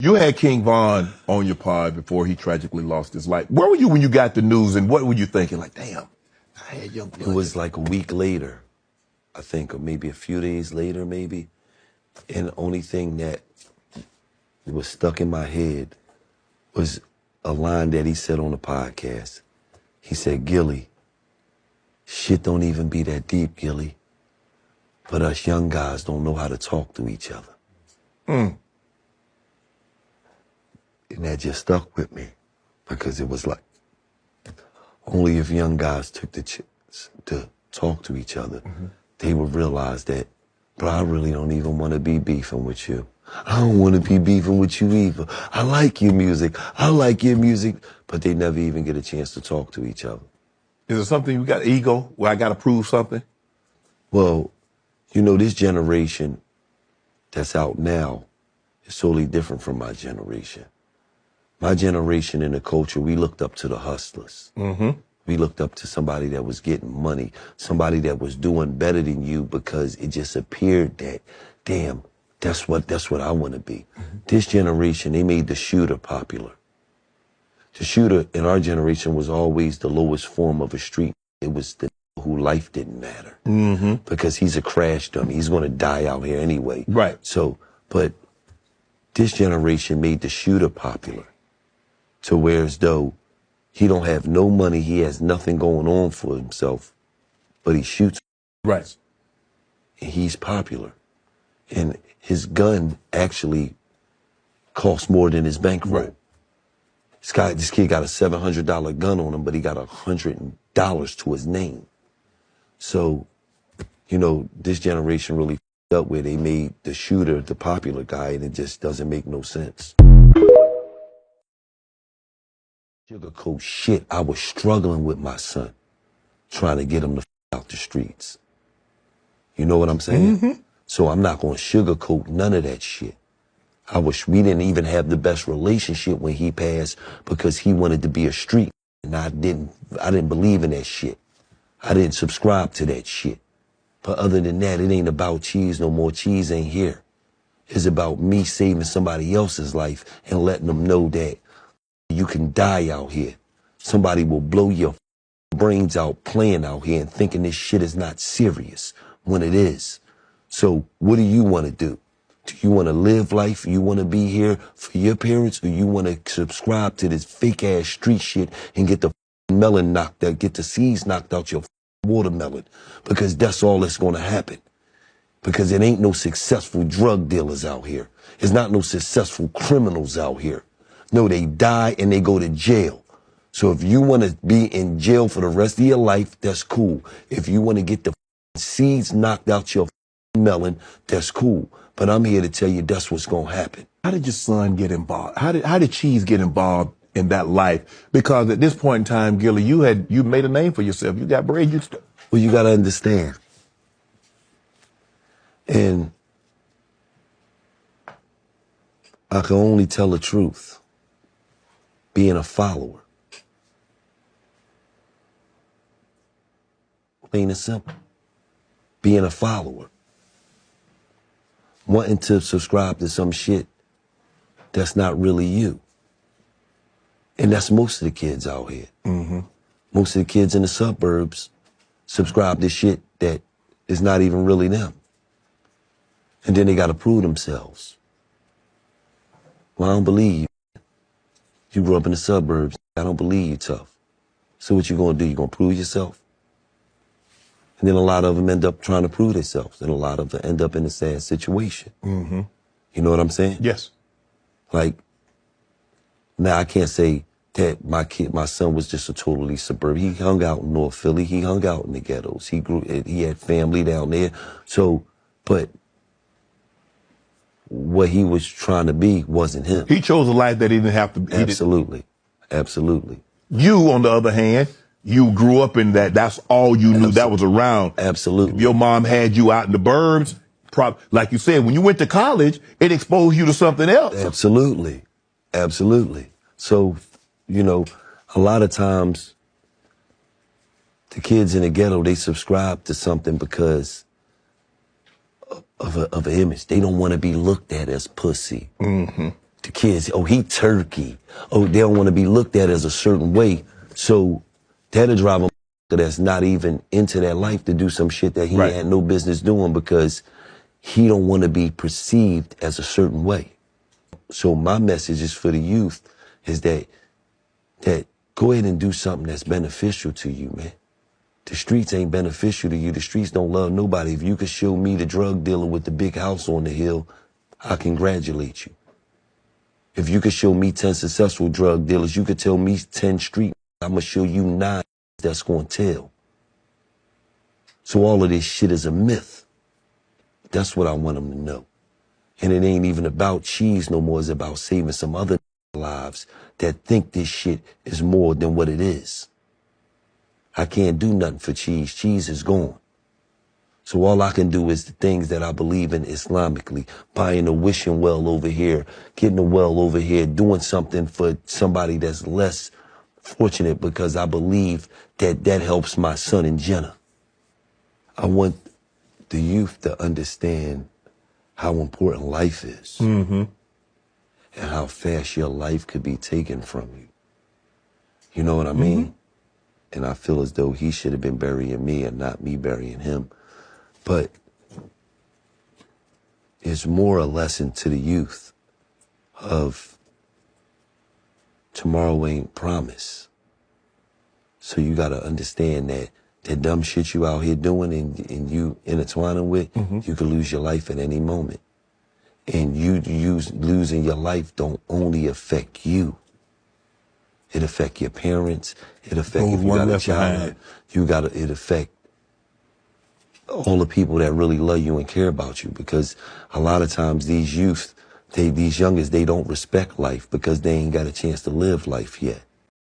You had King Von on your pod before he tragically lost his life. Where were you when you got the news, and what were you thinking? Like, damn, I had Young Blood. It was like a week later, I think, or maybe a few days later, maybe. And the only thing that was stuck in my head was a line that he said on the podcast. He said, "Gillie, shit don't even be that deep, Gillie. But us young guys don't know how to talk to each other." And that just stuck with me because it was like, only if young guys took the chance to talk to each other, they would realize that, bro, I really don't even want to be beefing with you. I don't want to be beefing with you either. I like your music. I like your music. But they never even get a chance to talk to each other. Is it something you got ego where I got to prove something? Well, you know, this generation that's out now is totally different from my generation. My generation in the culture, we looked up to the hustlers. We looked up to somebody that was getting money, somebody that was doing better than you because it just appeared that, damn, that's what I want to be. This generation, they made the shooter popular. The shooter in our generation was always the lowest form of a street. It was the who life didn't matter because he's a crash dummy. He's going to die out here anyway. Right. So, but this generation made the shooter popular to where as though he don't have no money, he has nothing going on for himself, but he shoots. Right. And he's popular. And his gun actually costs more than his bankroll. Right. This kid got a $700 gun on him, but he got $100 to his name. So, you know, this generation really f***ed up where they made the shooter the popular guy, and it just doesn't make no sense. Sugarcoat shit, I was struggling with my son, trying to get him to out the streets. You know what I'm saying? So I'm not going to sugarcoat none of that shit. We didn't even have the best relationship when he passed because he wanted to be a street, and I didn't believe in that shit. I didn't subscribe to that shit. But other than that, it ain't about cheese no more. Cheese ain't here. It's about me saving somebody else's life and letting them know that you can die out here. Somebody will blow your brains out playing out here and thinking this shit is not serious when it is. So what do you want to do? Do you want to live life? You want to be here for your parents, or you want to subscribe to this fake ass street shit and get the melon knocked out, get the seeds knocked out your watermelon? Because that's all that's going to happen. Because it ain't no successful drug dealers out here. It's not no successful criminals out here. No, they die and they go to jail. So if you want to be in jail for the rest of your life, that's cool. If you want to get the seeds knocked out your melon, that's cool. But I'm here to tell you that's what's going to happen. How did your son get involved? How did Cheese get involved in that life? Because at this point in time, Gillie, you made a name for yourself. You got bread. Well, you got to understand. And I can only tell the truth. Being a follower. Plain and simple. Being a follower. Wanting to subscribe to some shit that's not really you. And that's most of the kids out here. Most of the kids in the suburbs subscribe to shit that is not even really them. And then they got to prove themselves. Well, I don't believe you. You grew up in the suburbs. I don't believe you tough. So what you going to do? You going to prove yourself? And then a lot of them end up trying to prove themselves. And a lot of them end up in a sad situation. You know what I'm saying? Yes. Like, now I can't say that my son was just a totally suburban. He hung out in North Philly. He hung out in the ghettos. He had family down there. So, but what he was trying to be wasn't him. He chose a life that he didn't have to be. Absolutely. Absolutely. You, on the other hand, you grew up in that. That's all you knew that was around. Absolutely. If your mom had you out in the burbs, like you said, when you went to college, it exposed you to something else. Absolutely. Absolutely. So, you know, a lot of times the kids in the ghetto, they subscribe to something because of an image. They don't want to be looked at as pussy. The kids, oh, he turkey. Oh, they don't want to be looked at as a certain way. So that'll drive a that's not even into that life to do some shit that he had no business doing because he don't want to be perceived as a certain way. So my message is for the youth is that go ahead and do something that's beneficial to you, man. The streets ain't beneficial to you. The streets don't love nobody. If you could show me the drug dealer with the big house on the hill, I congratulate you. If you could show me 10 successful drug dealers, you could tell me 10 street, I'm going to show you 9 that's going to tell. So all of this shit is a myth. That's what I want them to know. And it ain't even about cheese no more. It's about saving some other lives that think this shit is more than what it is. I can't do nothing for cheese. Cheese is gone. So all I can do is the things that I believe in Islamically, buying a wishing well over here, getting a well over here, doing something for somebody that's less fortunate because I believe that that helps my son and Jenna. I want the youth to understand how important life is and how fast your life could be taken from you. You know what I mean? And I feel as though he should have been burying me and not me burying him. But it's more a lesson to the youth of tomorrow ain't promised. So you got to understand that that dumb shit you out here doing and you intertwining with, you could lose your life at any moment. And losing your life don't only affect you. It affect your parents. It affect if you got a child. It affect all the people that really love you and care about you. Because a lot of times these youth, these youngers, they don't respect life because they ain't got a chance to live life yet.